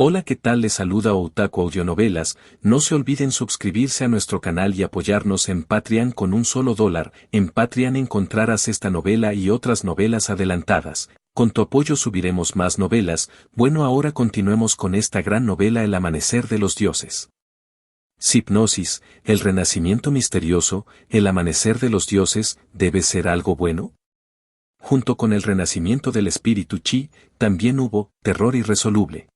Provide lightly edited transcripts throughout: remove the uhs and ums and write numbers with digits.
Hola, ¿qué tal? Les saluda Otaku Audionovelas. No se olviden suscribirse a nuestro canal y apoyarnos en Patreon con un solo $1. En Patreon encontrarás esta novela y otras novelas adelantadas. Con tu apoyo subiremos más novelas. Bueno, ahora continuemos con esta gran novela El amanecer de los dioses. Hipnosis, el renacimiento misterioso, el amanecer de los dioses, ¿debe ser algo bueno? Junto con el renacimiento del espíritu Chi, también hubo terror irresoluble.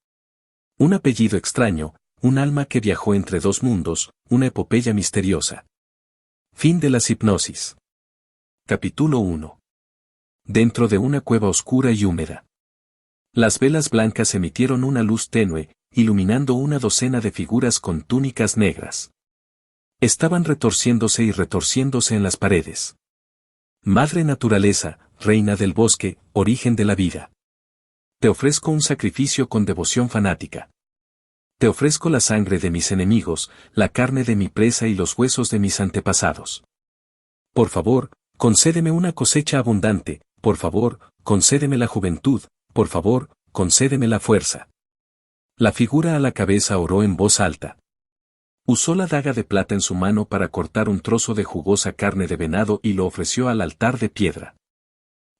Un apellido extraño, un alma que viajó entre dos mundos, una epopeya misteriosa. Fin de las hipnosis. Capítulo 1. Dentro de una cueva oscura y húmeda. Las velas blancas emitieron una luz tenue, iluminando una docena de figuras con túnicas negras. Estaban retorciéndose y retorciéndose en las paredes. Madre naturaleza, reina del bosque, origen de la vida. Te ofrezco un sacrificio con devoción fanática. Te ofrezco la sangre de mis enemigos, la carne de mi presa y los huesos de mis antepasados. Por favor, concédeme una cosecha abundante, por favor, concédeme la juventud, por favor, concédeme la fuerza. La figura a la cabeza oró en voz alta. Usó la daga de plata en su mano para cortar un trozo de jugosa carne de venado y lo ofreció al altar de piedra.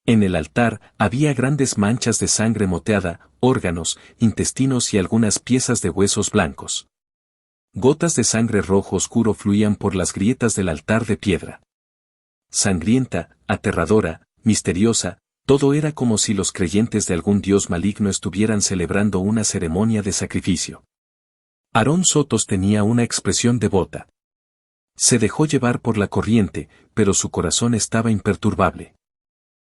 En el altar había grandes manchas de sangre moteada, órganos, intestinos y algunas piezas de huesos blancos. Gotas de sangre rojo oscuro fluían por las grietas del altar de piedra. Sangrienta, aterradora, misteriosa, todo era como si los creyentes de algún dios maligno estuvieran celebrando una ceremonia de sacrificio. Aarón Sotos tenía una expresión devota. Se dejó llevar por la corriente, pero su corazón estaba imperturbable.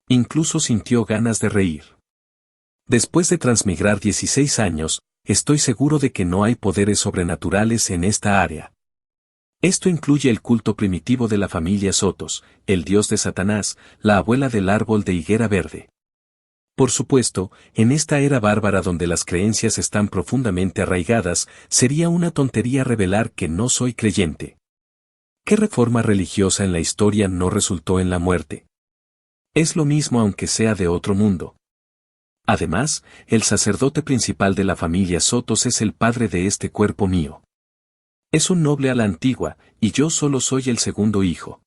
Incluso sintió ganas de reír. Después de transmigrar 16 años, estoy seguro de que no hay poderes sobrenaturales en esta área. Esto incluye el culto primitivo de la familia Sotos, el dios de Satanás, la abuela del árbol de higuera verde. Por supuesto, en esta era bárbara donde las creencias están profundamente arraigadas, sería una tontería revelar que no soy creyente. ¿Qué reforma religiosa en la historia no resultó en la muerte? Es lo mismo aunque sea de otro mundo. Además, el sacerdote principal de la familia Sotos es el padre de este cuerpo mío. Es un noble a la antigua, y yo solo soy el segundo hijo.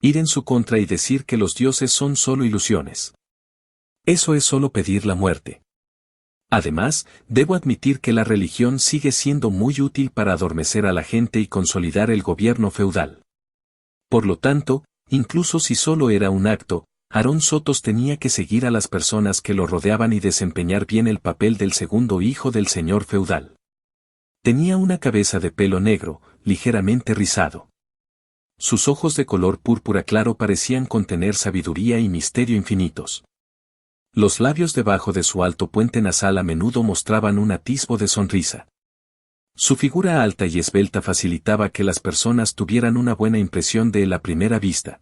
Ir en su contra y decir que los dioses son solo ilusiones. Eso es solo pedir la muerte. Además, debo admitir que la religión sigue siendo muy útil para adormecer a la gente y consolidar el gobierno feudal. Por lo tanto, incluso si solo era un acto, Aarón Sotos tenía que seguir a las personas que lo rodeaban y desempeñar bien el papel del segundo hijo del señor feudal. Tenía una cabeza de pelo negro, ligeramente rizado. Sus ojos de color púrpura claro parecían contener sabiduría y misterio infinitos. Los labios debajo de su alto puente nasal a menudo mostraban un atisbo de sonrisa. Su figura alta y esbelta facilitaba que las personas tuvieran una buena impresión de él a primera vista.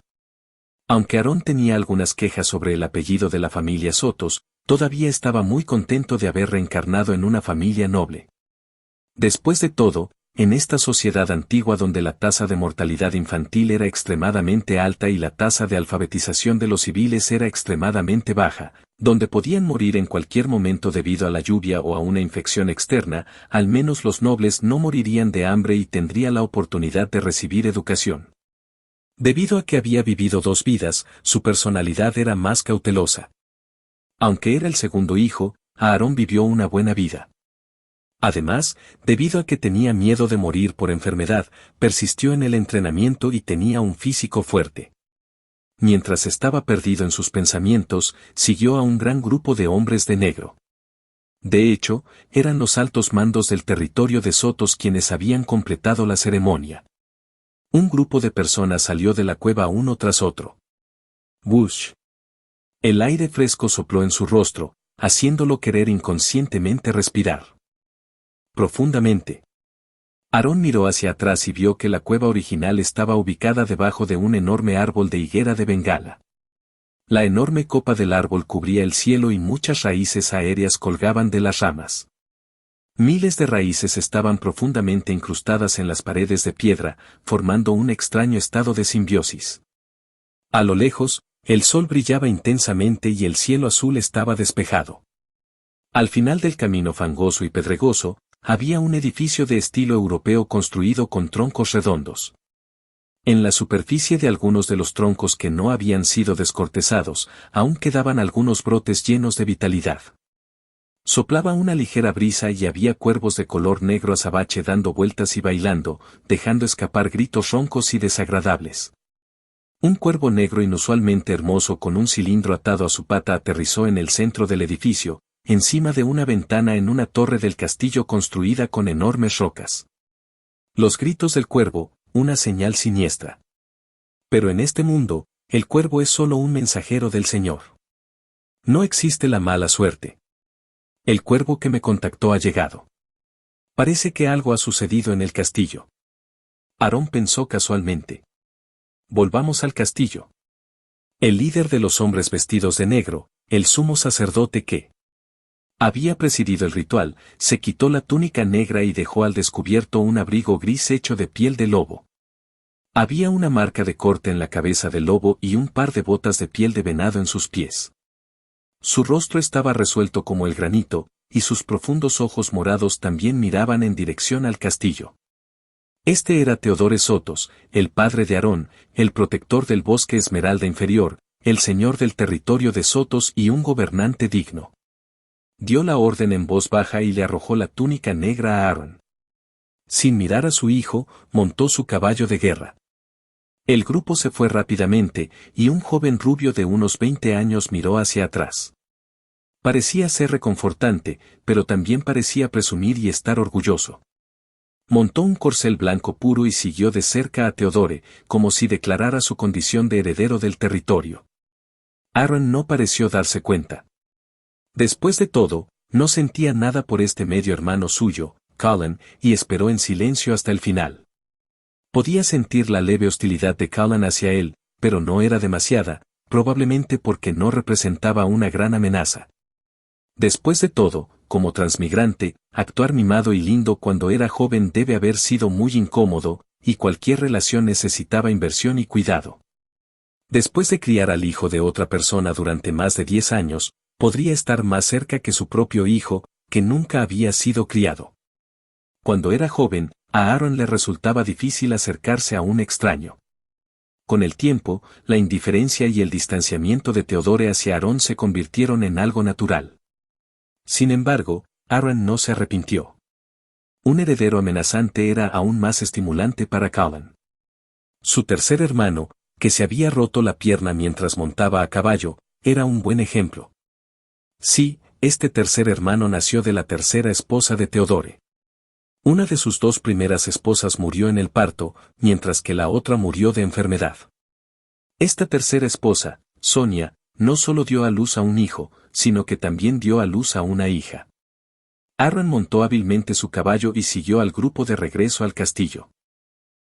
Aunque Aarón tenía algunas quejas sobre el apellido de la familia Sotos, todavía estaba muy contento de haber reencarnado en una familia noble. Después de todo, en esta sociedad antigua donde la tasa de mortalidad infantil era extremadamente alta y la tasa de alfabetización de los civiles era extremadamente baja, donde podían morir en cualquier momento debido a la lluvia o a una infección externa, al menos los nobles no morirían de hambre y tendrían la oportunidad de recibir educación. Debido a que había vivido dos vidas, su personalidad era más cautelosa. Aunque era el segundo hijo, Aarón vivió una buena vida. Además, debido a que tenía miedo de morir por enfermedad, persistió en el entrenamiento y tenía un físico fuerte. Mientras estaba perdido en sus pensamientos, siguió a un gran grupo de hombres de negro. De hecho, eran los altos mandos del territorio de Sotos quienes habían completado la ceremonia. Un grupo de personas salió de la cueva uno tras otro. Bush. El aire fresco sopló en su rostro, haciéndolo querer inconscientemente respirar profundamente. Aarón miró hacia atrás y vio que la cueva original estaba ubicada debajo de un enorme árbol de higuera de Bengala. La enorme copa del árbol cubría el cielo y muchas raíces aéreas colgaban de las ramas. Miles de raíces estaban profundamente incrustadas en las paredes de piedra, formando un extraño estado de simbiosis. A lo lejos, el sol brillaba intensamente y el cielo azul estaba despejado. Al final del camino fangoso y pedregoso, había un edificio de estilo europeo construido con troncos redondos. En la superficie de algunos de los troncos que no habían sido descortezados, aún quedaban algunos brotes llenos de vitalidad. Soplaba una ligera brisa y había cuervos de color negro azabache dando vueltas y bailando, dejando escapar gritos roncos y desagradables. Un cuervo negro inusualmente hermoso con un cilindro atado a su pata aterrizó en el centro del edificio, encima de una ventana en una torre del castillo construida con enormes rocas. Los gritos del cuervo, una señal siniestra. Pero en este mundo, el cuervo es solo un mensajero del Señor. No existe la mala suerte. El cuervo que me contactó ha llegado. Parece que algo ha sucedido en el castillo. Aarón pensó casualmente. Volvamos al castillo. El líder de los hombres vestidos de negro, el sumo sacerdote que había presidido el ritual, se quitó la túnica negra y dejó al descubierto un abrigo gris hecho de piel de lobo. Había una marca de corte en la cabeza del lobo y un par de botas de piel de venado en sus pies. Su rostro estaba resuelto como el granito, y sus profundos ojos morados también miraban en dirección al castillo. Este era Teodore Sotos, el padre de Aarón, el protector del bosque Esmeralda Inferior, el señor del territorio de Sotos y un gobernante digno. Dio la orden en voz baja y le arrojó la túnica negra a Aarón. Sin mirar a su hijo, montó su caballo de guerra. El grupo se fue rápidamente, y un joven rubio de unos 20 años miró hacia atrás. Parecía ser reconfortante, pero también parecía presumir y estar orgulloso. Montó un corcel blanco puro y siguió de cerca a Teodore, como si declarara su condición de heredero del territorio. Aarón no pareció darse cuenta. Después de todo, no sentía nada por este medio hermano suyo, Cullen, y esperó en silencio hasta el final. Podía sentir la leve hostilidad de Cullen hacia él, pero no era demasiada, probablemente porque no representaba una gran amenaza. Después de todo, como transmigrante, actuar mimado y lindo cuando era joven debe haber sido muy incómodo, y cualquier relación necesitaba inversión y cuidado. Después de criar al hijo de otra persona durante más de 10 años, podría estar más cerca que su propio hijo, que nunca había sido criado. Cuando era joven, a Aarón le resultaba difícil acercarse a un extraño. Con el tiempo, la indiferencia y el distanciamiento de Teodore hacia Aarón se convirtieron en algo natural. Sin embargo, Aarón no se arrepintió. Un heredero amenazante era aún más estimulante para Cullen. Su tercer hermano, que se había roto la pierna mientras montaba a caballo, era un buen ejemplo. Sí, este tercer hermano nació de la tercera esposa de Teodore. Una de sus 2 primeras esposas murió en el parto, mientras que la otra murió de enfermedad. Esta tercera esposa, Sonia, no solo dio a luz a un hijo, sino que también dio a luz a una hija. Aarón montó hábilmente su caballo y siguió al grupo de regreso al castillo.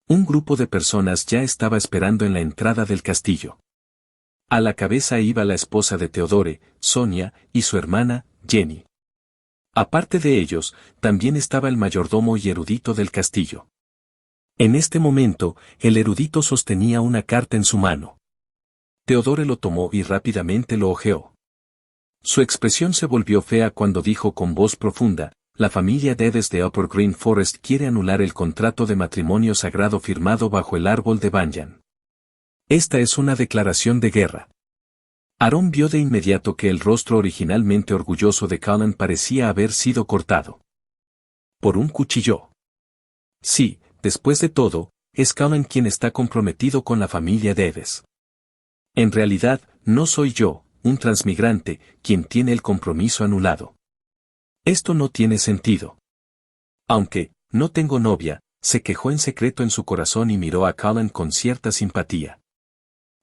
Un grupo de personas ya estaba esperando en la entrada del castillo. A la cabeza iba la esposa de Teodore, Sonia, y su hermana, Jenny. Aparte de ellos, también estaba el mayordomo y erudito del castillo. En este momento, el erudito sostenía una carta en su mano. Teodore lo tomó y rápidamente lo hojeó. Su expresión se volvió fea cuando dijo con voz profunda: la familia Dedes de Upper Green Forest quiere anular el contrato de matrimonio sagrado firmado bajo el árbol de Banyan. Esta es una declaración de guerra. Aarón vio de inmediato que el rostro originalmente orgulloso de Cullen parecía haber sido cortado por un cuchillo. Sí, después de todo, es Cullen quien está comprometido con la familia Dedes. En realidad, no soy yo, un transmigrante, quien tiene el compromiso anulado. Esto no tiene sentido. Aunque, no tengo novia, se quejó en secreto en su corazón y miró a Cullen con cierta simpatía.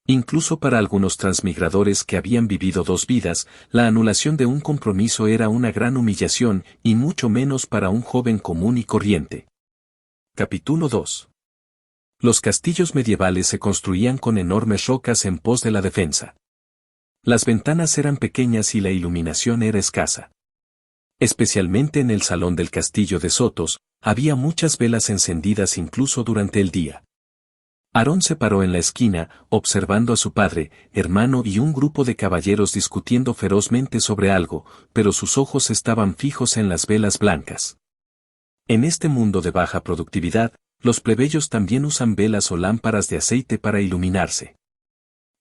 Incluso para algunos transmigradores que habían vivido 2 vidas, la anulación de un compromiso era una gran humillación, y mucho menos para un joven común y corriente. Capítulo 2. Los castillos medievales se construían con enormes rocas en pos de la defensa. Las ventanas eran pequeñas y la iluminación era escasa. Especialmente en el salón del castillo de Sotos, había muchas velas encendidas incluso durante el día. Aarón se paró en la esquina, observando a su padre, hermano y un grupo de caballeros discutiendo ferozmente sobre algo, pero sus ojos estaban fijos en las velas blancas. En este mundo de baja productividad, los plebeyos también usan velas o lámparas de aceite para iluminarse.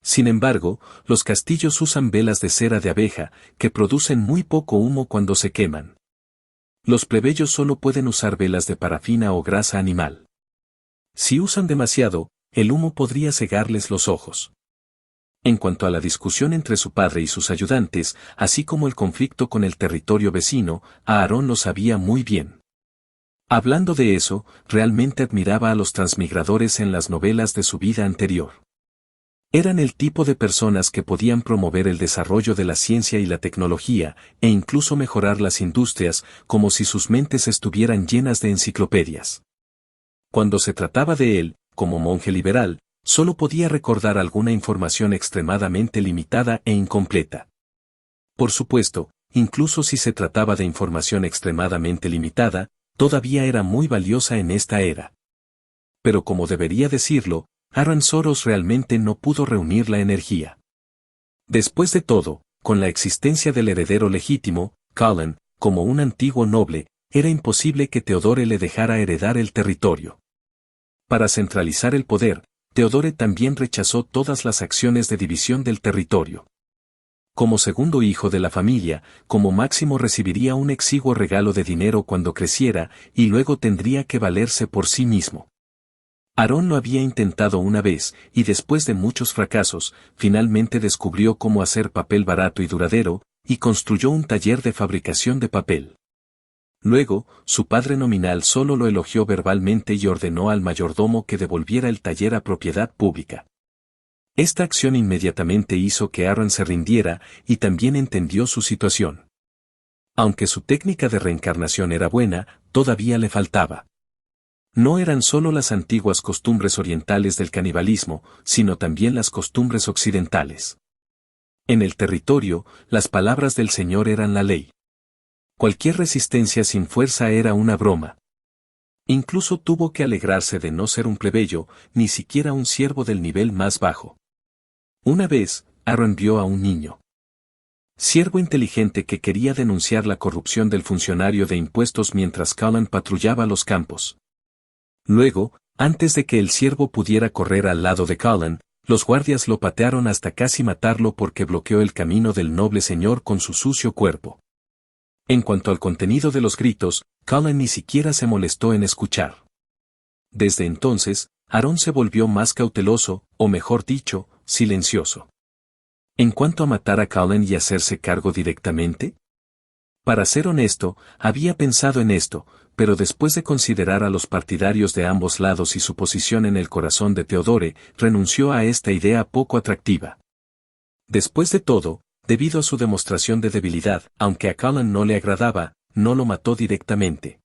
Sin embargo, los castillos usan velas de cera de abeja, que producen muy poco humo cuando se queman. Los plebeyos solo pueden usar velas de parafina o grasa animal. Si usan demasiado, el humo podría cegarles los ojos. En cuanto a la discusión entre su padre y sus ayudantes, así como el conflicto con el territorio vecino, Aarón lo sabía muy bien. Hablando de eso, realmente admiraba a los transmigradores en las novelas de su vida anterior. Eran el tipo de personas que podían promover el desarrollo de la ciencia y la tecnología, e incluso mejorar las industrias, como si sus mentes estuvieran llenas de enciclopedias. Cuando se trataba de él, como monje liberal, solo podía recordar alguna información extremadamente limitada e incompleta. Por supuesto, incluso si se trataba de información extremadamente limitada, todavía era muy valiosa en esta era. Pero como debería decirlo, Aaron Soros realmente no pudo reunir la energía. Después de todo, con la existencia del heredero legítimo, Cullen, como un antiguo noble, era imposible que Teodore le dejara heredar el territorio. Para centralizar el poder, Teodore también rechazó todas las acciones de división del territorio. Como segundo hijo de la familia, como máximo recibiría un exiguo regalo de dinero cuando creciera, y luego tendría que valerse por sí mismo. Aarón lo había intentado una vez, y después de muchos fracasos, finalmente descubrió cómo hacer papel barato y duradero, y construyó un taller de fabricación de papel. Luego, su padre nominal solo lo elogió verbalmente y ordenó al mayordomo que devolviera el taller a propiedad pública. Esta acción inmediatamente hizo que Aaron se rindiera y también entendió su situación. Aunque su técnica de reencarnación era buena, todavía le faltaba. No eran solo las antiguas costumbres orientales del canibalismo, sino también las costumbres occidentales. En el territorio, las palabras del Señor eran la ley. Cualquier resistencia sin fuerza era una broma. Incluso tuvo que alegrarse de no ser un plebeyo, ni siquiera un siervo del nivel más bajo. Una vez, Aaron vio a un niño siervo inteligente que quería denunciar la corrupción del funcionario de impuestos mientras Cullen patrullaba los campos. Luego, antes de que el siervo pudiera correr al lado de Cullen, los guardias lo patearon hasta casi matarlo porque bloqueó el camino del noble señor con su sucio cuerpo. En cuanto al contenido de los gritos, Cullen ni siquiera se molestó en escuchar. Desde entonces, Aaron se volvió más cauteloso, o mejor dicho, silencioso. En cuanto a matar a Cullen y hacerse cargo directamente, para ser honesto, había pensado en esto, pero después de considerar a los partidarios de ambos lados y su posición en el corazón de Teodore, renunció a esta idea poco atractiva. Después de todo, debido a su demostración de debilidad, aunque a Cullen no le agradaba, no lo mató directamente.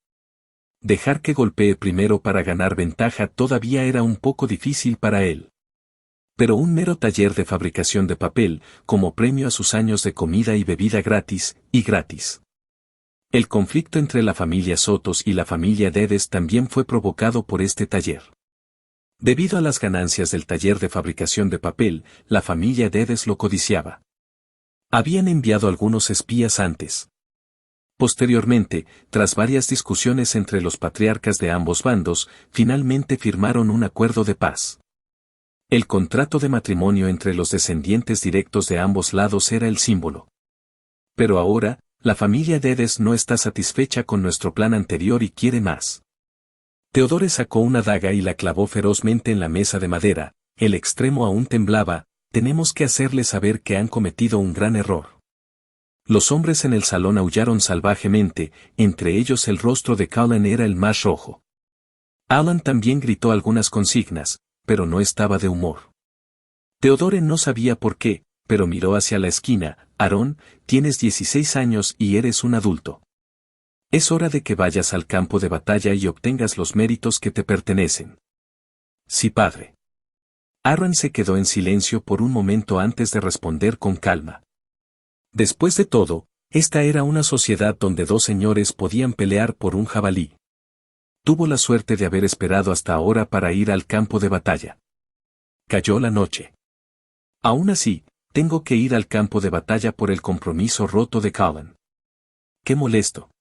Dejar que golpee primero para ganar ventaja todavía era un poco difícil para él. Pero un mero taller de fabricación de papel, como premio a sus años de comida y bebida gratis. El conflicto entre la familia Sotos y la familia Dedes también fue provocado por este taller. Debido a las ganancias del taller de fabricación de papel, la familia Dedes lo codiciaba. Habían enviado algunos espías antes. Posteriormente, tras varias discusiones entre los patriarcas de ambos bandos, finalmente firmaron un acuerdo de paz. El contrato de matrimonio entre los descendientes directos de ambos lados era el símbolo. Pero ahora, la familia Dedes no está satisfecha con nuestro plan anterior y quiere más. Teodore sacó una daga y la clavó ferozmente en la mesa de madera, el extremo aún temblaba. Tenemos que hacerles saber que han cometido un gran error. Los hombres en el salón aullaron salvajemente, entre ellos el rostro de Cullen era el más rojo. Alan también gritó algunas consignas, pero no estaba de humor. Teodore no sabía por qué, pero miró hacia la esquina. Aarón, tienes 16 años y eres un adulto. Es hora de que vayas al campo de batalla y obtengas los méritos que te pertenecen. Sí, padre. Aaron se quedó en silencio por un momento antes de responder con calma. Después de todo, esta era una sociedad donde dos señores podían pelear por un jabalí. Tuvo la suerte de haber esperado hasta ahora para ir al campo de batalla. Cayó la noche. Aún así, tengo que ir al campo de batalla por el compromiso roto de Callan. ¡Qué molesto!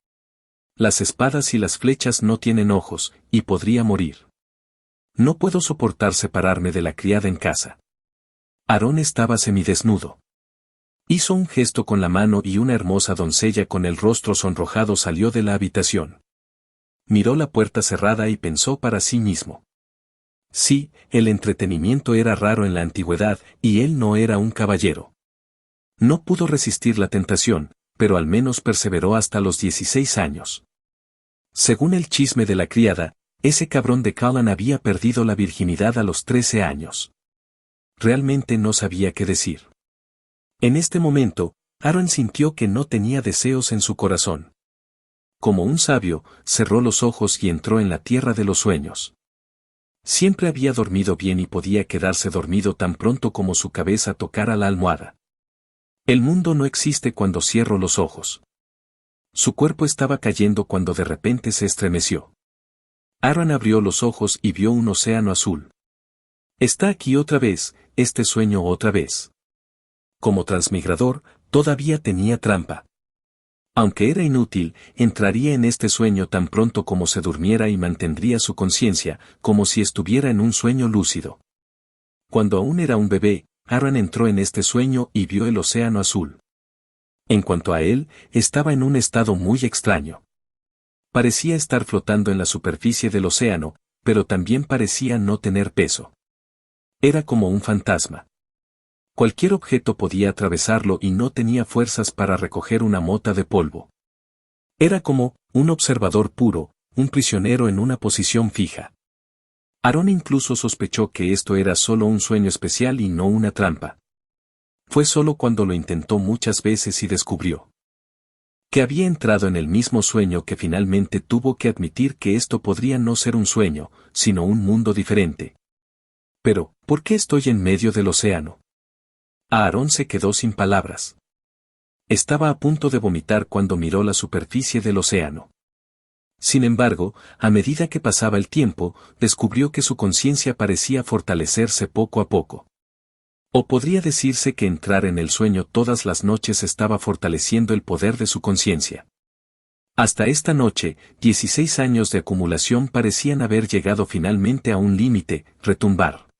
Las espadas y las flechas no tienen ojos, y podría morir. No puedo soportar separarme de la criada en casa. Aarón estaba semidesnudo. Hizo un gesto con la mano y una hermosa doncella con el rostro sonrojado salió de la habitación. Miró la puerta cerrada y pensó para sí mismo. Sí, el entretenimiento era raro en la antigüedad, y él no era un caballero. No pudo resistir la tentación, pero al menos perseveró hasta los 16 años. Según el chisme de la criada, ese cabrón de Callan había perdido la virginidad a los 13 años. Realmente no sabía qué decir. En este momento, Aaron sintió que no tenía deseos en su corazón. Como un sabio, cerró los ojos y entró en la tierra de los sueños. Siempre había dormido bien y podía quedarse dormido tan pronto como su cabeza tocara la almohada. El mundo no existe cuando cierro los ojos. Su cuerpo estaba cayendo cuando de repente se estremeció. Aaron abrió los ojos y vio un océano azul. Está aquí otra vez, este sueño otra vez. Como transmigrador, todavía tenía trampa. Aunque era inútil, entraría en este sueño tan pronto como se durmiera y mantendría su conciencia, como si estuviera en un sueño lúcido. Cuando aún era un bebé, Aaron entró en este sueño y vio el océano azul. En cuanto a él, estaba en un estado muy extraño. Parecía estar flotando en la superficie del océano, pero también parecía no tener peso. Era como un fantasma. Cualquier objeto podía atravesarlo y no tenía fuerzas para recoger una mota de polvo. Era como un observador puro, un prisionero en una posición fija. Aarón incluso sospechó que esto era solo un sueño especial y no una trampa. Fue solo cuando lo intentó muchas veces y descubrió que había entrado en el mismo sueño que finalmente tuvo que admitir que esto podría no ser un sueño, sino un mundo diferente. Pero, ¿por qué estoy en medio del océano? Aarón se quedó sin palabras. Estaba a punto de vomitar cuando miró la superficie del océano. Sin embargo, a medida que pasaba el tiempo, descubrió que su conciencia parecía fortalecerse poco a poco. O podría decirse que entrar en el sueño todas las noches estaba fortaleciendo el poder de su conciencia. Hasta esta noche, 16 años de acumulación parecían haber llegado finalmente a un límite, retumbar.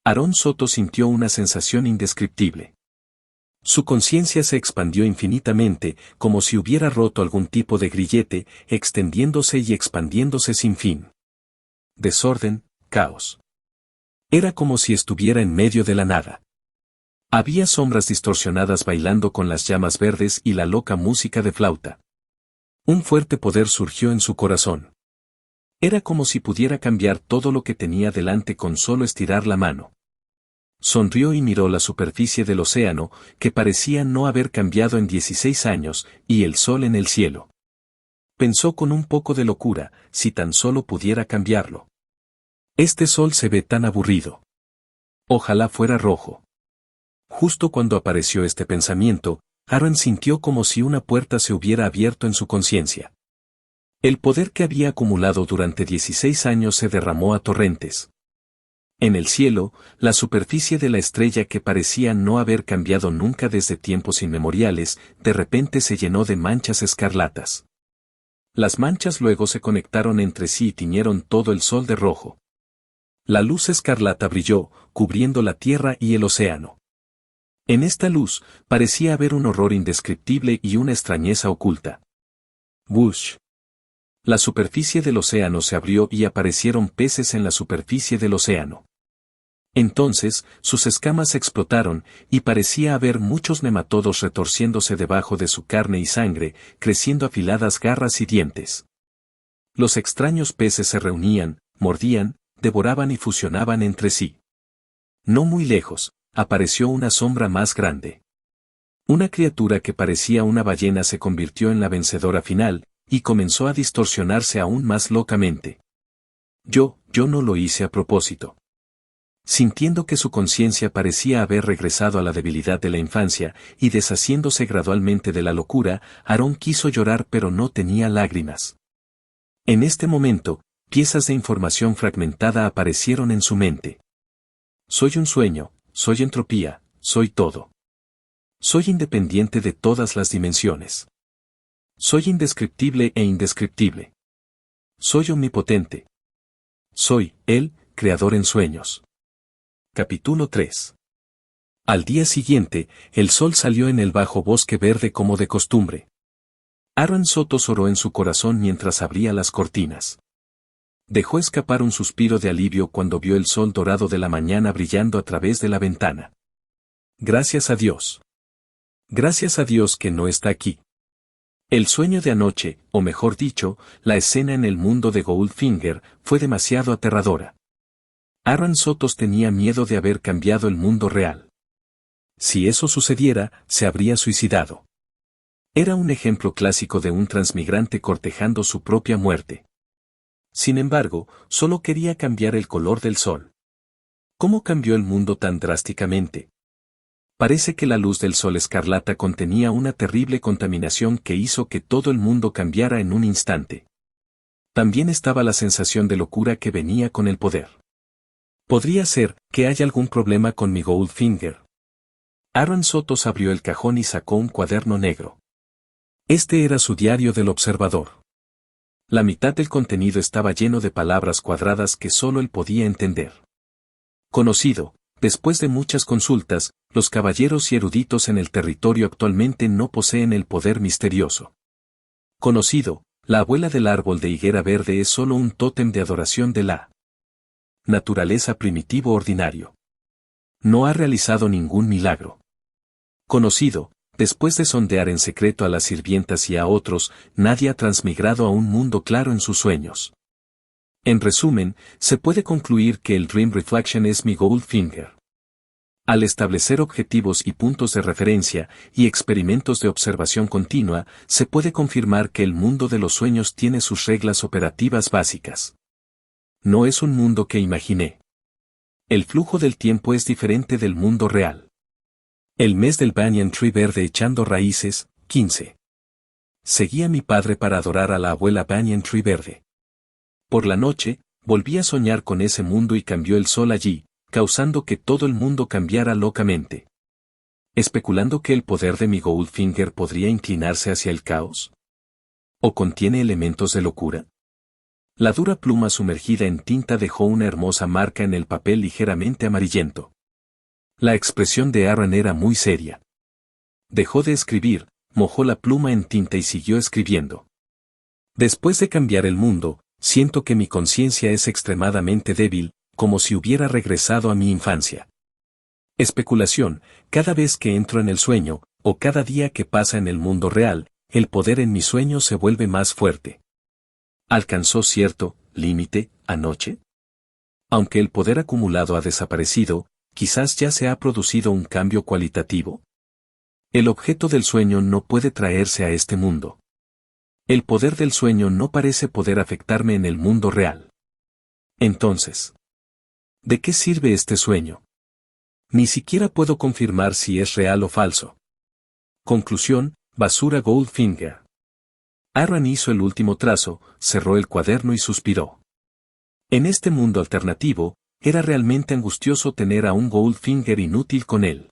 Aarón Soto sintió una sensación indescriptible. Su conciencia se expandió infinitamente, como si hubiera roto algún tipo de grillete, extendiéndose y expandiéndose sin fin. Desorden, caos. Era como si estuviera en medio de la nada. Había sombras distorsionadas bailando con las llamas verdes y la loca música de flauta. Un fuerte poder surgió en su corazón. Era como si pudiera cambiar todo lo que tenía delante con solo estirar la mano. Sonrió y miró la superficie del océano, que parecía no haber cambiado en 16 años, y el sol en el cielo. Pensó con un poco de locura, si tan solo pudiera cambiarlo. Este sol se ve tan aburrido. Ojalá fuera rojo. Justo cuando apareció este pensamiento, Aaron sintió como si una puerta se hubiera abierto en su conciencia. El poder que había acumulado durante 16 años se derramó a torrentes. En el cielo, la superficie de la estrella que parecía no haber cambiado nunca desde tiempos inmemoriales, de repente se llenó de manchas escarlatas. Las manchas luego se conectaron entre sí y tiñeron todo el sol de rojo. La luz escarlata brilló, cubriendo la tierra y el océano. En esta luz, parecía haber un horror indescriptible y una extrañeza oculta. ¡Wush! La superficie del océano se abrió y aparecieron peces en la superficie del océano. Entonces, sus escamas explotaron, y parecía haber muchos nematodos retorciéndose debajo de su carne y sangre, creciendo afiladas garras y dientes. Los extraños peces se reunían, mordían, devoraban y fusionaban entre sí. No muy lejos, apareció una sombra más grande. Una criatura que parecía una ballena se convirtió en la vencedora final, y comenzó a distorsionarse aún más locamente. Yo no lo hice a propósito. Sintiendo que su conciencia parecía haber regresado a la debilidad de la infancia, y deshaciéndose gradualmente de la locura, Aarón quiso llorar pero no tenía lágrimas. En este momento, piezas de información fragmentada aparecieron en su mente. Soy un sueño, soy entropía, soy todo. Soy independiente de todas las dimensiones. Soy indescriptible e indescriptible. Soy omnipotente. Soy, el, creador en sueños. Capítulo 3. Al día siguiente, el sol salió en el bajo bosque verde como de costumbre. Aaron Soto oró en su corazón mientras abría las cortinas. Dejó escapar un suspiro de alivio cuando vio el sol dorado de la mañana brillando a través de la ventana. Gracias a Dios. Gracias a Dios que no está aquí. El sueño de anoche, o mejor dicho, la escena en el mundo de Goldfinger, fue demasiado aterradora. Aaron Sotos tenía miedo de haber cambiado el mundo real. Si eso sucediera, se habría suicidado. Era un ejemplo clásico de un transmigrante cortejando su propia muerte. Sin embargo, solo quería cambiar el color del sol. ¿Cómo cambió el mundo tan drásticamente? Parece que la luz del sol escarlata contenía una terrible contaminación que hizo que todo el mundo cambiara en un instante. También estaba la sensación de locura que venía con el poder. Podría ser que haya algún problema con mi Goldfinger. Aaron Sotos abrió el cajón y sacó un cuaderno negro. Este era su diario del observador. La mitad del contenido estaba lleno de palabras cuadradas que solo él podía entender. Conocido, después de muchas consultas, los caballeros y eruditos en el territorio actualmente no poseen el poder misterioso. Conocido, la abuela del árbol de higuera verde es solo un tótem de adoración de la naturaleza primitivo ordinario. No ha realizado ningún milagro. Conocido, después de sondear en secreto a las sirvientas y a otros, nadie ha transmigrado a un mundo claro en sus sueños. En resumen, se puede concluir que el Dream Reflection es mi Goldfinger. Al establecer objetivos y puntos de referencia, y experimentos de observación continua, se puede confirmar que el mundo de los sueños tiene sus reglas operativas básicas. No es un mundo que imaginé. El flujo del tiempo es diferente del mundo real. El mes del Banyan Tree verde echando raíces, 15. Seguí a mi padre para adorar a la abuela Banyan Tree verde. Por la noche, volví a soñar con ese mundo y cambió el sol allí, causando que todo el mundo cambiara locamente. Especulando que el poder de mi Goldfinger podría inclinarse hacia el caos. ¿O contiene elementos de locura? La dura pluma sumergida en tinta dejó una hermosa marca en el papel ligeramente amarillento. La expresión de Aaron era muy seria. Dejó de escribir, mojó la pluma en tinta y siguió escribiendo. Después de cambiar el mundo, siento que mi conciencia es extremadamente débil, como si hubiera regresado a mi infancia. Especulación, cada vez que entro en el sueño, o cada día que pasa en el mundo real, el poder en mi sueño se vuelve más fuerte. ¿Alcanzó cierto límite anoche? Aunque el poder acumulado ha desaparecido, quizás ya se ha producido un cambio cualitativo. El objeto del sueño no puede traerse a este mundo. El poder del sueño no parece poder afectarme en el mundo real. Entonces, ¿de qué sirve este sueño? Ni siquiera puedo confirmar si es real o falso. Conclusión, basura Goldfinger. Aaron hizo el último trazo, cerró el cuaderno y suspiró. En este mundo alternativo, era realmente angustioso tener a un Goldfinger inútil con él.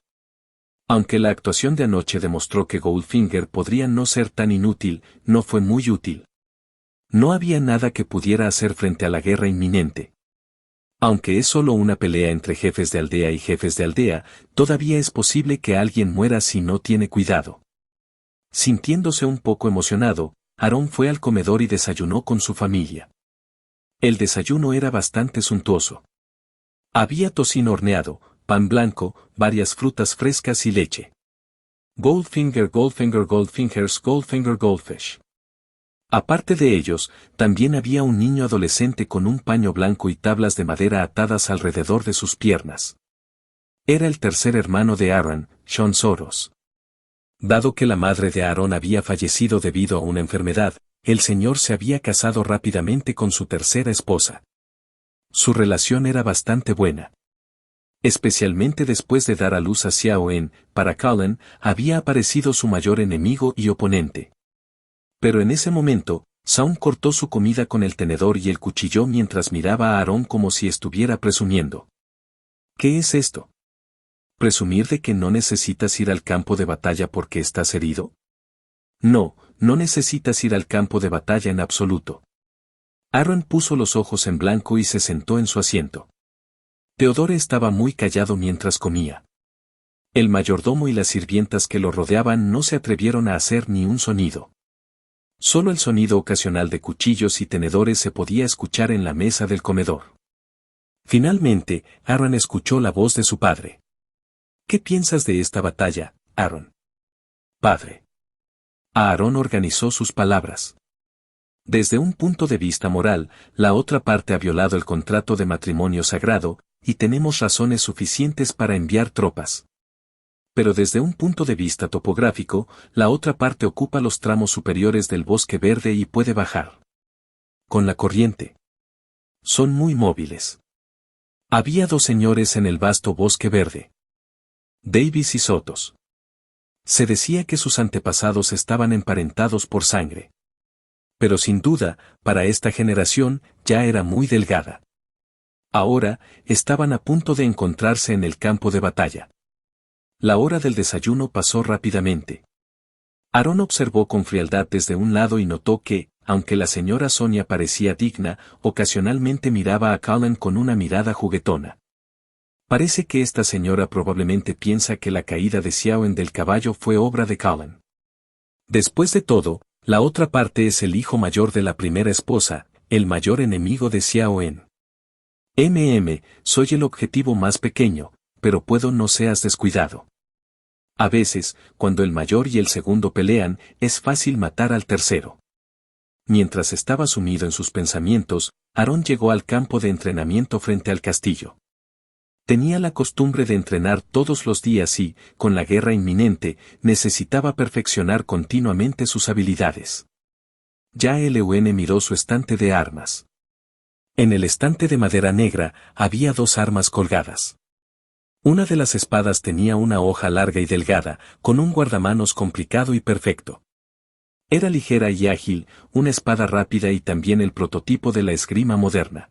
Aunque la actuación de anoche demostró que Goldfinger podría no ser tan inútil, no fue muy útil. No había nada que pudiera hacer frente a la guerra inminente. Aunque es solo una pelea entre jefes de aldea y jefes de aldea, todavía es posible que alguien muera si no tiene cuidado. Sintiéndose un poco emocionado, Aaron fue al comedor y desayunó con su familia. El desayuno era bastante suntuoso. Había tocino horneado, pan blanco, varias frutas frescas y leche. Goldfinger, Goldfinger, Goldfingers, Goldfinger, Goldfish. Aparte de ellos, también había un niño adolescente con un paño blanco y tablas de madera atadas alrededor de sus piernas. Era el tercer hermano de Aaron, Sean Soros. Dado que la madre de Aaron había fallecido debido a una enfermedad, el señor se había casado rápidamente con su tercera esposa. Su relación era bastante buena. Especialmente después de dar a luz a Xiaoen, para Cullen, había aparecido su mayor enemigo y oponente. Pero en ese momento, Shaun cortó su comida con el tenedor y el cuchillo mientras miraba a Aaron como si estuviera presumiendo. ¿Qué es esto? ¿Presumir de que no necesitas ir al campo de batalla porque estás herido? No, no necesitas ir al campo de batalla en absoluto. Aaron puso los ojos en blanco y se sentó en su asiento. Theodore estaba muy callado mientras comía. El mayordomo y las sirvientas que lo rodeaban no se atrevieron a hacer ni un sonido. Solo el sonido ocasional de cuchillos y tenedores se podía escuchar en la mesa del comedor. Finalmente, Aaron escuchó la voz de su padre. ¿Qué piensas de esta batalla, Aaron? Padre. Aarón organizó sus palabras. Desde un punto de vista moral, la otra parte ha violado el contrato de matrimonio sagrado, y tenemos razones suficientes para enviar tropas. Pero desde un punto de vista topográfico, la otra parte ocupa los tramos superiores del bosque verde y puede bajar con la corriente. Son muy móviles. Había dos señores en el vasto bosque verde. Davis y Sotos. Se decía que sus antepasados estaban emparentados por sangre. Pero sin duda, para esta generación, ya era muy delgada. Ahora, estaban a punto de encontrarse en el campo de batalla. La hora del desayuno pasó rápidamente. Aarón observó con frialdad desde un lado y notó que, aunque la señora Sonia parecía digna, ocasionalmente miraba a Cullen con una mirada juguetona. Parece que esta señora probablemente piensa que la caída de Xiaoen del caballo fue obra de Cullen. Después de todo, la otra parte es el hijo mayor de la primera esposa, el mayor enemigo de Xiaoen. Soy el objetivo más pequeño, pero puedo no seas descuidado. A veces, cuando el mayor y el segundo pelean, es fácil matar al tercero. Mientras estaba sumido en sus pensamientos, Aarón llegó al campo de entrenamiento frente al castillo. Tenía la costumbre de entrenar todos los días y, con la guerra inminente, necesitaba perfeccionar continuamente sus habilidades. Ya Lewen miró su estante de armas. En el estante de madera negra había dos armas colgadas. Una de las espadas tenía una hoja larga y delgada, con un guardamanos complicado y perfecto. Era ligera y ágil, una espada rápida y también el prototipo de la esgrima moderna.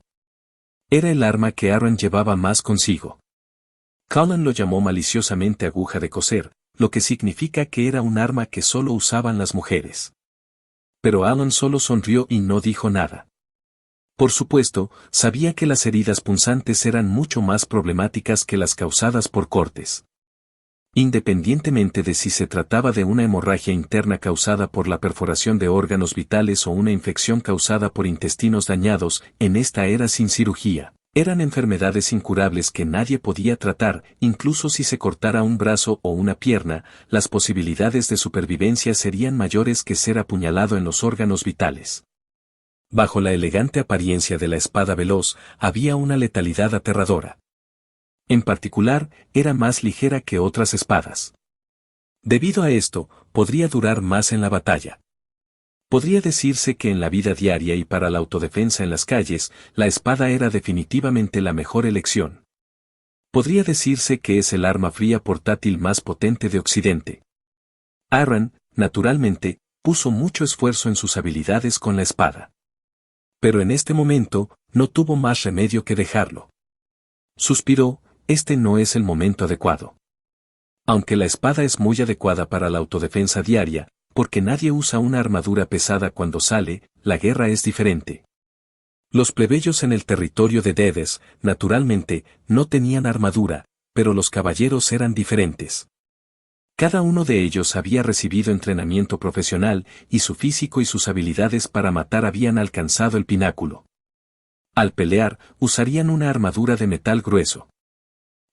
Era el arma que Aaron llevaba más consigo. Cullen lo llamó maliciosamente aguja de coser, lo que significa que era un arma que solo usaban las mujeres. Pero Aaron solo sonrió y no dijo nada. Por supuesto, sabía que las heridas punzantes eran mucho más problemáticas que las causadas por cortes. Independientemente de si se trataba de una hemorragia interna causada por la perforación de órganos vitales o una infección causada por intestinos dañados, en esta era sin cirugía, eran enfermedades incurables que nadie podía tratar, incluso si se cortara un brazo o una pierna, las posibilidades de supervivencia serían mayores que ser apuñalado en los órganos vitales. Bajo la elegante apariencia de la espada veloz, había una letalidad aterradora. En particular, era más ligera que otras espadas. Debido a esto, podría durar más en la batalla. Podría decirse que en la vida diaria y para la autodefensa en las calles, la espada era definitivamente la mejor elección. Podría decirse que es el arma fría portátil más potente de Occidente. Aaron, naturalmente, puso mucho esfuerzo en sus habilidades con la espada. Pero en este momento, no tuvo más remedio que dejarlo. Suspiró, este no es el momento adecuado. Aunque la espada es muy adecuada para la autodefensa diaria, porque nadie usa una armadura pesada cuando sale, la guerra es diferente. Los plebeyos en el territorio de Dedes, naturalmente, no tenían armadura, pero los caballeros eran diferentes. Cada uno de ellos había recibido entrenamiento profesional, y su físico y sus habilidades para matar habían alcanzado el pináculo. Al pelear, usarían una armadura de metal grueso.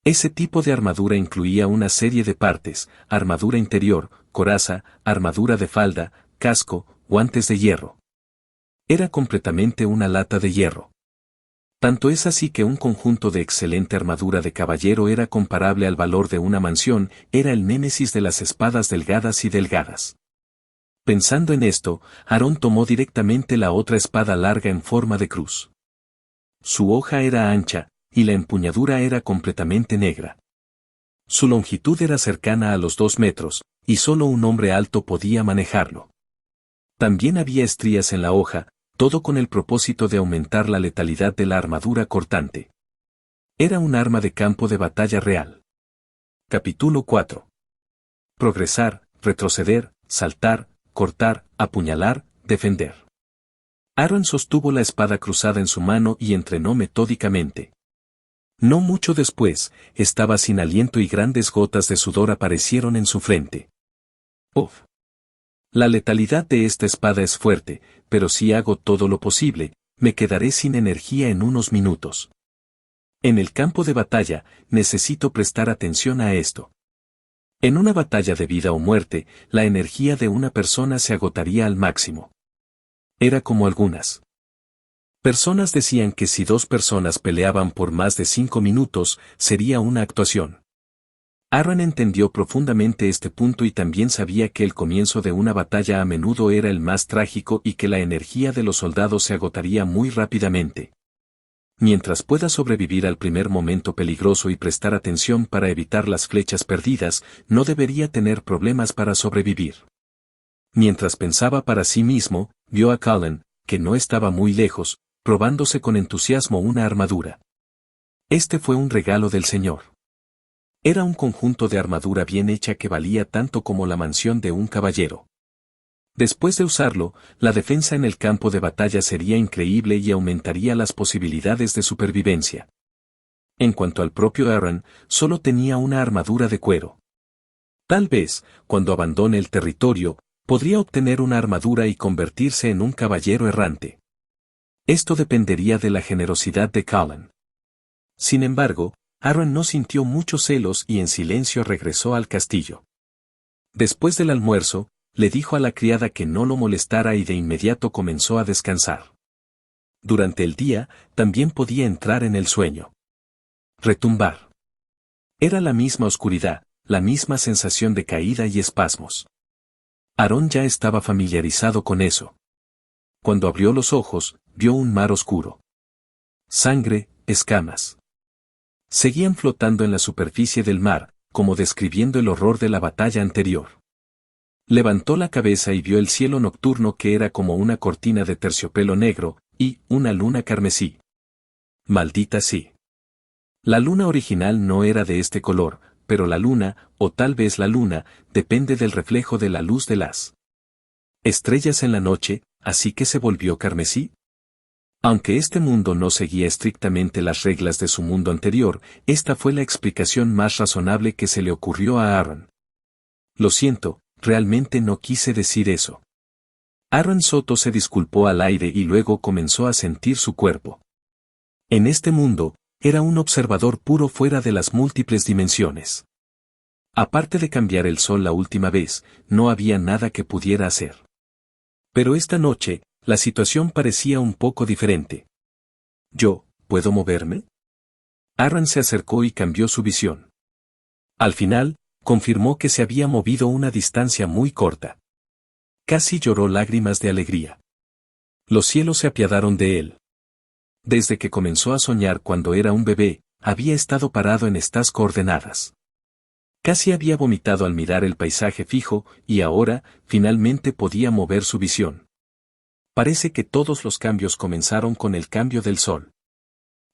Ese tipo de armadura incluía una serie de partes: armadura interior, coraza, armadura de falda, casco, guantes de hierro. Era completamente una lata de hierro. Tanto es así que un conjunto de excelente armadura de caballero era comparable al valor de una mansión, era el némesis de las espadas delgadas y delgadas. Pensando en esto, Aarón tomó directamente la otra espada larga en forma de cruz. Su hoja era ancha, y la empuñadura era completamente negra. Su longitud era cercana a los 2 metros, y solo un hombre alto podía manejarlo. También había estrías en la hoja, todo con el propósito de aumentar la letalidad de la armadura cortante. Era un arma de campo de batalla real. Capítulo 4. Progresar, retroceder, saltar, cortar, apuñalar, defender. Aaron sostuvo la espada cruzada en su mano y entrenó metódicamente. No mucho después, estaba sin aliento y grandes gotas de sudor aparecieron en su frente. ¡Uf! La letalidad de esta espada es fuerte, pero si hago todo lo posible, me quedaré sin energía en unos minutos. En el campo de batalla, necesito prestar atención a esto. En una batalla de vida o muerte, la energía de una persona se agotaría al máximo. Era como algunas personas decían que si dos personas peleaban por más de 5 minutos, sería una actuación. Aaron entendió profundamente este punto y también sabía que el comienzo de una batalla a menudo era el más trágico y que la energía de los soldados se agotaría muy rápidamente. Mientras pueda sobrevivir al primer momento peligroso y prestar atención para evitar las flechas perdidas, no debería tener problemas para sobrevivir. Mientras pensaba para sí mismo, vio a Cullen, que no estaba muy lejos, probándose con entusiasmo una armadura. Este fue un regalo del Señor. Era un conjunto de armadura bien hecha que valía tanto como la mansión de un caballero. Después de usarlo, la defensa en el campo de batalla sería increíble y aumentaría las posibilidades de supervivencia. En cuanto al propio Aaron, solo tenía una armadura de cuero. Tal vez, cuando abandone el territorio, podría obtener una armadura y convertirse en un caballero errante. Esto dependería de la generosidad de Cullen. Sin embargo, Aaron no sintió muchos celos y en silencio regresó al castillo. Después del almuerzo, le dijo a la criada que no lo molestara y de inmediato comenzó a descansar. Durante el día, también podía entrar en el sueño. Retumbar. Era la misma oscuridad, la misma sensación de caída y espasmos. Aaron ya estaba familiarizado con eso. Cuando abrió los ojos, vio un mar oscuro. Sangre, escamas. Seguían flotando en la superficie del mar, como describiendo el horror de la batalla anterior. Levantó la cabeza y vio el cielo nocturno que era como una cortina de terciopelo negro, y una luna carmesí. Maldita sí. La luna original no era de este color, pero la luna, o tal vez la luna, depende del reflejo de la luz de las estrellas en la noche, así que se volvió carmesí. Aunque este mundo no seguía estrictamente las reglas de su mundo anterior, esta fue la explicación más razonable que se le ocurrió a Aaron. Lo siento, realmente no quise decir eso. Aaron Soto se disculpó al aire y luego comenzó a sentir su cuerpo. En este mundo, era un observador puro fuera de las múltiples dimensiones. Aparte de cambiar el sol la última vez, no había nada que pudiera hacer. Pero esta noche, la situación parecía un poco diferente. ¿Puedo moverme? Aaron se acercó y cambió su visión. Al final, confirmó que se había movido una distancia muy corta. Casi lloró lágrimas de alegría. Los cielos se apiadaron de él. Desde que comenzó a soñar cuando era un bebé, había estado parado en estas coordenadas. Casi había vomitado al mirar el paisaje fijo, y ahora, finalmente podía mover su visión. Parece que todos los cambios comenzaron con el cambio del sol.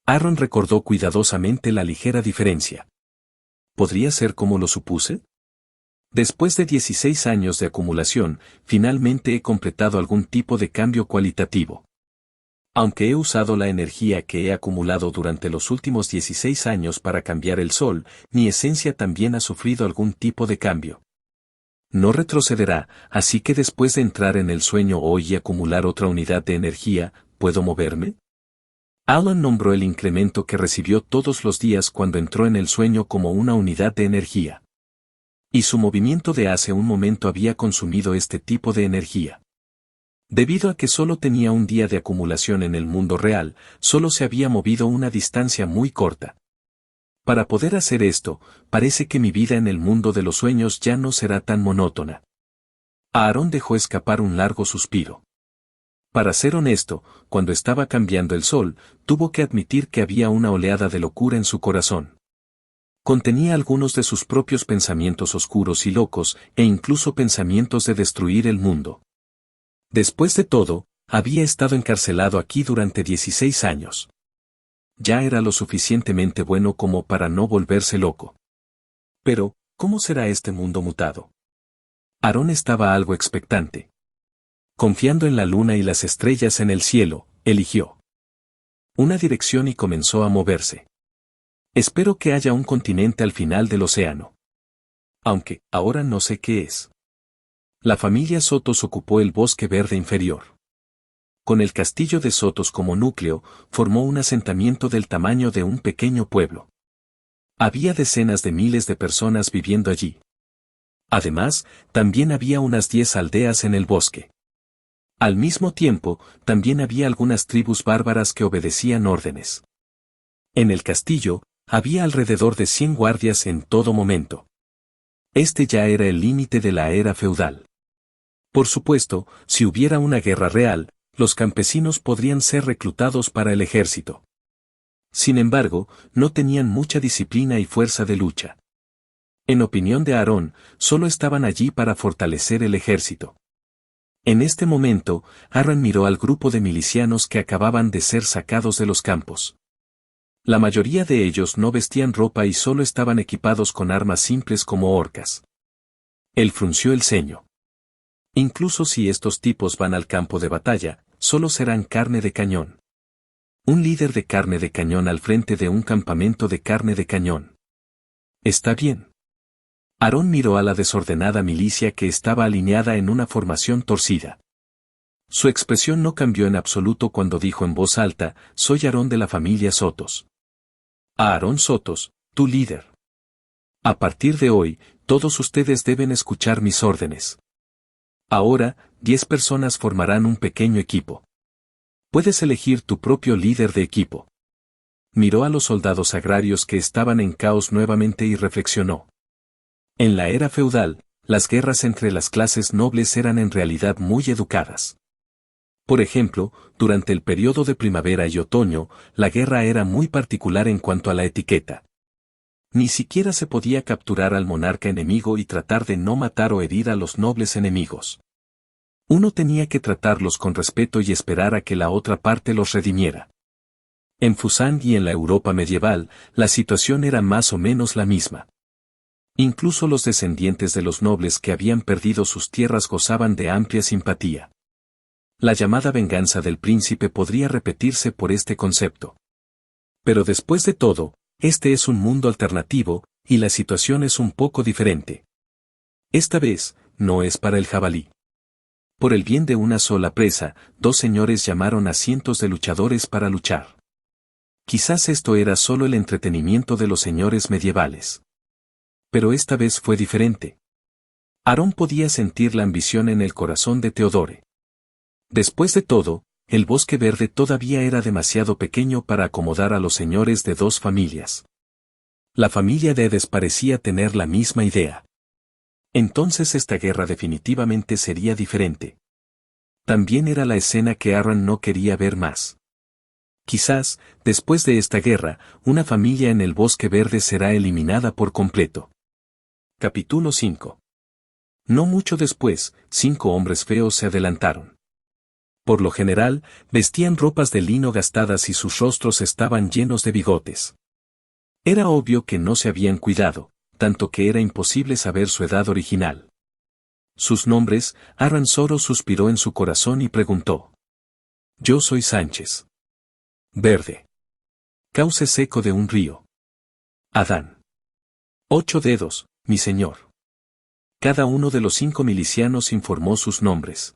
Aaron recordó cuidadosamente la ligera diferencia. ¿Podría ser como lo supuse? Después de 16 años de acumulación, finalmente he completado algún tipo de cambio cualitativo. Aunque he usado la energía que he acumulado durante los últimos 16 años para cambiar el sol, mi esencia también ha sufrido algún tipo de cambio. No retrocederá, así que después de entrar en el sueño hoy y acumular otra unidad de energía, ¿puedo moverme? Alan nombró el incremento que recibió todos los días cuando entró en el sueño como una unidad de energía. Y su movimiento de hace un momento había consumido este tipo de energía. Debido a que solo tenía un día de acumulación en el mundo real, solo se había movido una distancia muy corta. Para poder hacer esto, parece que mi vida en el mundo de los sueños ya no será tan monótona. Aaron dejó escapar un largo suspiro. Para ser honesto, cuando estaba cambiando el sol, tuvo que admitir que había una oleada de locura en su corazón. Contenía algunos de sus propios pensamientos oscuros y locos, e incluso pensamientos de destruir el mundo. Después de todo, había estado encarcelado aquí durante 16 años. ya era lo suficientemente bueno como para no volverse loco. Pero, ¿cómo será este mundo mutado? Aarón estaba algo expectante. Confiando en la luna y las estrellas en el cielo, eligió una dirección y comenzó a moverse. Espero que haya un continente al final del océano. Aunque, ahora no sé qué es. La familia Sotos ocupó el bosque verde inferior. Con el castillo de Sotos como núcleo, formó un asentamiento del tamaño de un pequeño pueblo. Había decenas de miles de personas viviendo allí. Además, también había unas 10 aldeas en el bosque. Al mismo tiempo, también había algunas tribus bárbaras que obedecían órdenes. En el castillo, había alrededor de 100 guardias en todo momento. Este ya era el límite de la era feudal. Por supuesto, si hubiera una guerra real, los campesinos podrían ser reclutados para el ejército. Sin embargo, no tenían mucha disciplina y fuerza de lucha. En opinión de Aarón, solo estaban allí para fortalecer el ejército. En este momento, Aarón miró al grupo de milicianos que acababan de ser sacados de los campos. La mayoría de ellos no vestían ropa y solo estaban equipados con armas simples como horcas. Él frunció el ceño. Incluso si estos tipos van al campo de batalla, solo serán carne de cañón. Un líder de carne de cañón al frente de un campamento de carne de cañón. Está bien. Aarón miró a la desordenada milicia que estaba alineada en una formación torcida. Su expresión no cambió en absoluto cuando dijo en voz alta, soy Aarón de la familia Sotos. Aarón Sotos, tu líder. A partir de hoy, todos ustedes deben escuchar mis órdenes. Ahora, 10 personas formarán un pequeño equipo. Puedes elegir tu propio líder de equipo. Miró a los soldados agrarios que estaban en caos nuevamente y reflexionó. En la era feudal, las guerras entre las clases nobles eran en realidad muy educadas. Por ejemplo, durante el periodo de primavera y otoño, la guerra era muy particular en cuanto a la etiqueta. Ni siquiera se podía capturar al monarca enemigo y tratar de no matar o herir a los nobles enemigos. Uno tenía que tratarlos con respeto y esperar a que la otra parte los redimiera. En Fusang y en la Europa medieval, la situación era más o menos la misma. Incluso los descendientes de los nobles que habían perdido sus tierras gozaban de amplia simpatía. La llamada venganza del príncipe podría repetirse por este concepto. Pero después de todo, este es un mundo alternativo, y la situación es un poco diferente. Esta vez, no es para el jabalí. Por el bien de una sola presa, 2 señores llamaron a cientos de luchadores para luchar. Quizás esto era solo el entretenimiento de los señores medievales. Pero esta vez fue diferente. Aarón podía sentir la ambición en el corazón de Teodore. Después de todo, el bosque verde todavía era demasiado pequeño para acomodar a los señores de 2 familias. La familia de Edes parecía tener la misma idea. Entonces esta guerra definitivamente sería diferente. También era la escena que Aarón no quería ver más. Quizás, después de esta guerra, una familia en el bosque verde será eliminada por completo. Capítulo 5. No mucho después, 5 hombres feos se adelantaron. Por lo general, vestían ropas de lino gastadas y sus rostros estaban llenos de bigotes. Era obvio que no se habían cuidado, tanto que era imposible saber su edad original. Sus nombres, Aarón Soro suspiró en su corazón y preguntó. Yo soy Sánchez. Verde. Cauce seco de un río. Adán. 8 dedos, mi señor. Cada uno de los 5 milicianos informó sus nombres.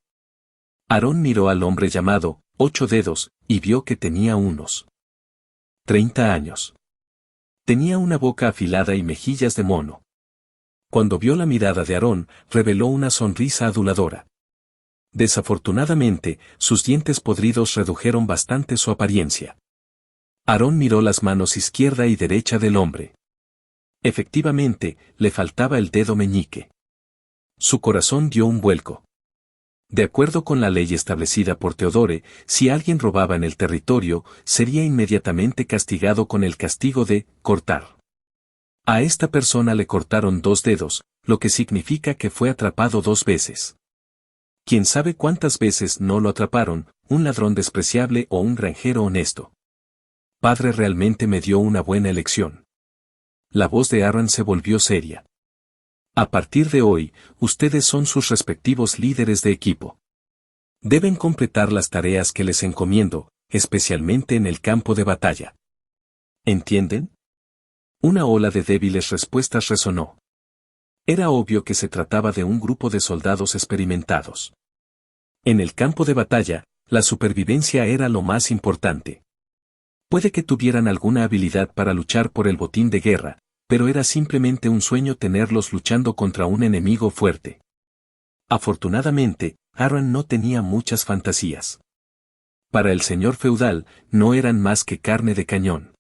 Aarón miró al hombre llamado 8 dedos, y vio que tenía unos 30 años. Tenía una boca afilada y mejillas de mono. Cuando vio la mirada de Aarón, reveló una sonrisa aduladora. Desafortunadamente, sus dientes podridos redujeron bastante su apariencia. Aarón miró las manos izquierda y derecha del hombre. Efectivamente, le faltaba el dedo meñique. Su corazón dio un vuelco. De acuerdo con la ley establecida por Teodore, si alguien robaba en el territorio, sería inmediatamente castigado con el castigo de cortar. A esta persona le cortaron 2 dedos, lo que significa que fue atrapado 2 veces. Quién sabe cuántas veces no lo atraparon, un ladrón despreciable o un granjero honesto. padre realmente me dio una buena elección. La voz de Aaron se volvió seria. A partir de hoy, ustedes son sus respectivos líderes de equipo. Deben completar las tareas que les encomiendo, especialmente en el campo de batalla. ¿Entienden? Una ola de débiles respuestas resonó. Era obvio que se trataba de un grupo de soldados experimentados. En el campo de batalla, la supervivencia era lo más importante. Puede que tuvieran alguna habilidad para luchar por el botín de guerra, pero era simplemente un sueño tenerlos luchando contra un enemigo fuerte. Afortunadamente, Aaron no tenía muchas fantasías. Para el señor feudal, no eran más que carne de cañón.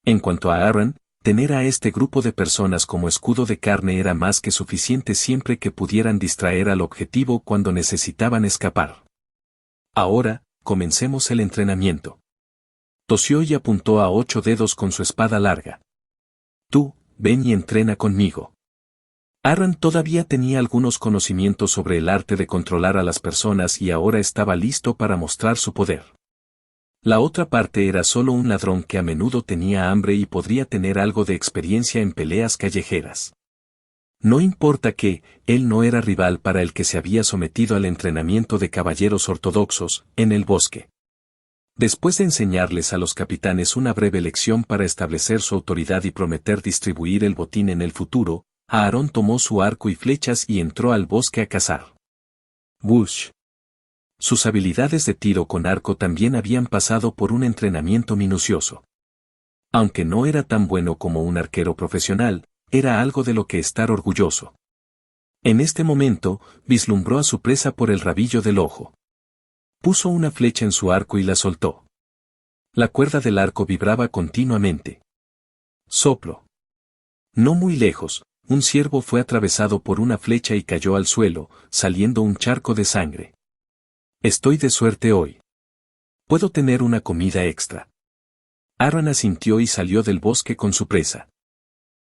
En cuanto a Aaron, tener a este grupo de personas como escudo de carne era más que suficiente siempre que pudieran distraer al objetivo cuando necesitaban escapar. Ahora, comencemos el entrenamiento. Tosió y apuntó a 8 dedos con su espada larga. Tú, ven y entrena conmigo. Aaron todavía tenía algunos conocimientos sobre el arte de controlar a las personas y ahora estaba listo para mostrar su poder. La otra parte era solo un ladrón que a menudo tenía hambre y podría tener algo de experiencia en peleas callejeras. No importa que, él no era rival para el que se había sometido al entrenamiento de caballeros ortodoxos, en el bosque. Después de enseñarles a los capitanes una breve lección para establecer su autoridad y prometer distribuir el botín en el futuro, Aarón tomó su arco y flechas y entró al bosque a cazar. Bush. Sus habilidades de tiro con arco también habían pasado por un entrenamiento minucioso. Aunque no era tan bueno como un arquero profesional, era algo de lo que estar orgulloso. En este momento, vislumbró a su presa por el rabillo del ojo. Puso una flecha en su arco y la soltó. La cuerda del arco vibraba continuamente. Soplo. No muy lejos, un ciervo fue atravesado por una flecha y cayó al suelo, saliendo un charco de sangre. Estoy de suerte hoy. Puedo tener una comida extra. Aaron asintió y salió del bosque con su presa.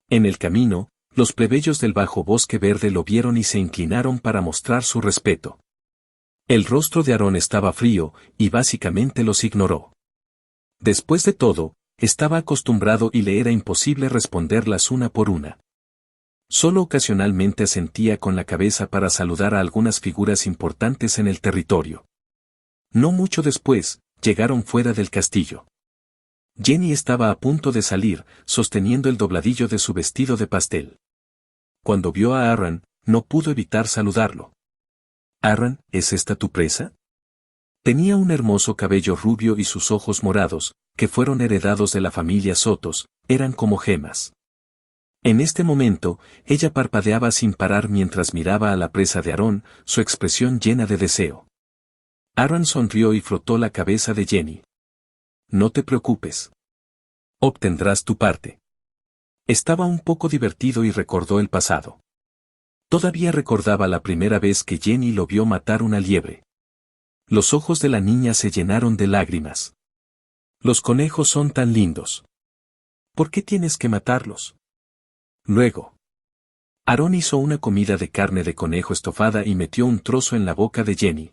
En el camino, los plebeyos del bajo bosque verde lo vieron y se inclinaron para mostrar su respeto. El rostro de Aarón estaba frío, y básicamente los ignoró. Después de todo, estaba acostumbrado y le era imposible responderlas una por una. Solo ocasionalmente asentía con la cabeza para saludar a algunas figuras importantes en el territorio. No mucho después, llegaron fuera del castillo. Jenny estaba a punto de salir, sosteniendo el dobladillo de su vestido de pastel. Cuando vio a Aaron, no pudo evitar saludarlo. «Aaron, ¿es esta tu presa?» Tenía un hermoso cabello rubio y sus ojos morados, que fueron heredados de la familia Sotos, eran como gemas. En este momento, ella parpadeaba sin parar mientras miraba a la presa de Aarón, su expresión llena de deseo. Aaron sonrió y frotó la cabeza de Jenny. «No te preocupes. Obtendrás tu parte». Estaba un poco divertido y recordó el pasado. Todavía recordaba la primera vez que Jenny lo vio matar una liebre. Los ojos de la niña se llenaron de lágrimas. «Los conejos son tan lindos. ¿Por qué tienes que matarlos?» Luego, Aarón hizo una comida de carne de conejo estofada y metió un trozo en la boca de Jenny.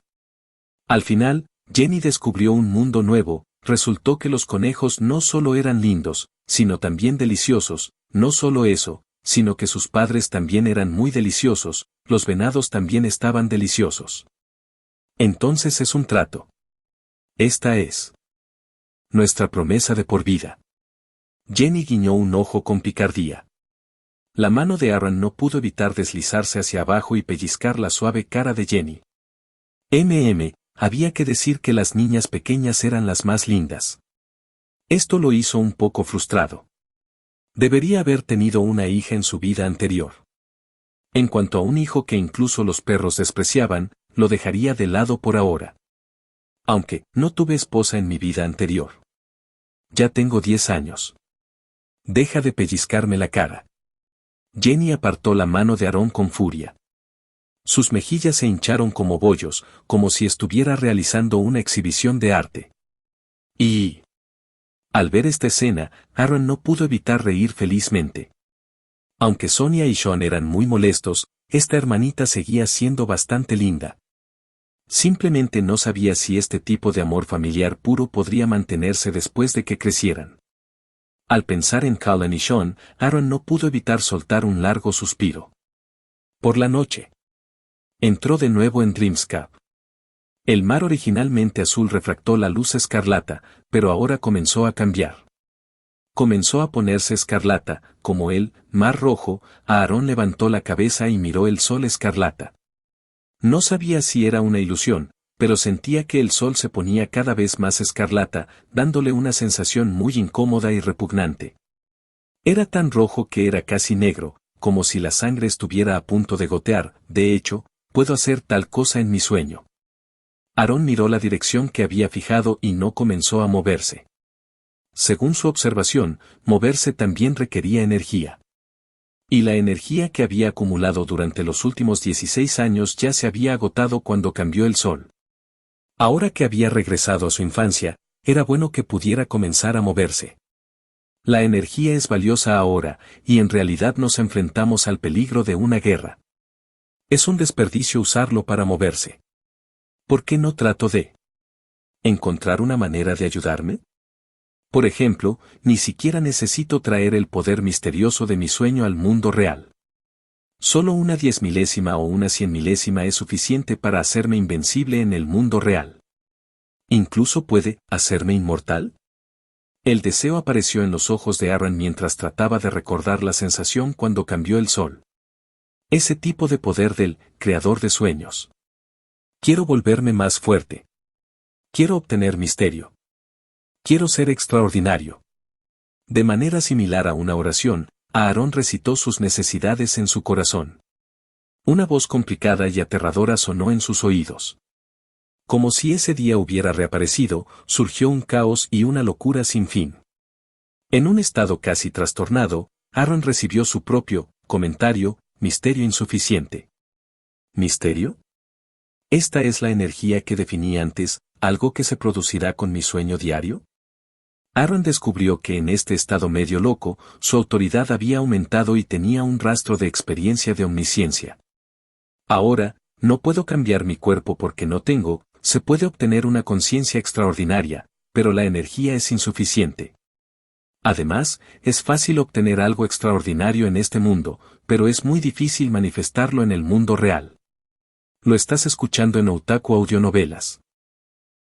Al final, Jenny descubrió un mundo nuevo. Resultó que los conejos no solo eran lindos, sino también deliciosos, no solo eso, sino que sus padres también eran muy deliciosos, los venados también estaban deliciosos. Entonces es un trato. Esta es nuestra promesa de por vida. Jenny guiñó un ojo con picardía. La mano de Aaron no pudo evitar deslizarse hacia abajo y pellizcar la suave cara de Jenny. Había que decir que las niñas pequeñas eran las más lindas. Esto lo hizo un poco frustrado. Debería haber tenido una hija en su vida anterior. En cuanto a un hijo que incluso los perros despreciaban, lo dejaría de lado por ahora. Aunque, no tuve esposa en mi vida anterior. Ya tengo 10 años. Deja de pellizcarme la cara. Jenny apartó la mano de Aarón con furia. Sus mejillas se hincharon como bollos, como si estuviera realizando una exhibición de arte. Y al ver esta escena, Aaron no pudo evitar reír felizmente. Aunque Sonia y Sean eran muy molestos, esta hermanita seguía siendo bastante linda. Simplemente no sabía si este tipo de amor familiar puro podría mantenerse después de que crecieran. Al pensar en Cullen y Sean, Aaron no pudo evitar soltar un largo suspiro. Por la noche. Entró de nuevo en Dreamscape. El mar originalmente azul refractó la luz escarlata, pero ahora comenzó a cambiar. Comenzó a ponerse escarlata, como el mar rojo. Aaron levantó la cabeza y miró el sol escarlata. No sabía si era una ilusión, pero sentía que el sol se ponía cada vez más escarlata, dándole una sensación muy incómoda y repugnante. Era tan rojo que era casi negro, como si la sangre estuviera a punto de gotear. De hecho, puedo hacer tal cosa en mi sueño. Aaron miró la dirección que había fijado y no comenzó a moverse. Según su observación, moverse también requería energía. Y la energía que había acumulado durante los últimos 16 años ya se había agotado cuando cambió el sol. Ahora que había regresado a su infancia, era bueno que pudiera comenzar a moverse. La energía es valiosa ahora, y en realidad nos enfrentamos al peligro de una guerra. Es un desperdicio usarlo para moverse. ¿Por qué no trato de encontrar una manera de ayudarme? Por ejemplo, ni siquiera necesito traer el poder misterioso de mi sueño al mundo real. Solo una 10 milésima o una 100 milésima es suficiente para hacerme invencible en el mundo real. ¿Incluso puede hacerme inmortal? El deseo apareció en los ojos de Aaron mientras trataba de recordar la sensación cuando cambió el sol. Ese tipo de poder del creador de sueños. Quiero volverme más fuerte. Quiero obtener misterio. Quiero ser extraordinario. De manera similar a una oración, Aarón recitó sus necesidades en su corazón. Una voz complicada y aterradora sonó en sus oídos. Como si ese día hubiera reaparecido, surgió un caos y una locura sin fin. En un estado casi trastornado, Aaron recibió su propio comentario: misterio insuficiente. ¿Misterio? ¿Esta es la energía que definí antes, algo que se producirá con mi sueño diario? Aaron descubrió que en este estado medio loco, su autoridad había aumentado y tenía un rastro de experiencia de omnisciencia. Ahora, no puedo cambiar mi cuerpo porque no tengo. Se puede obtener una conciencia extraordinaria, pero la energía es insuficiente. Además, es fácil obtener algo extraordinario en este mundo, pero es muy difícil manifestarlo en el mundo real. Lo estás escuchando en Otaku Audionovelas.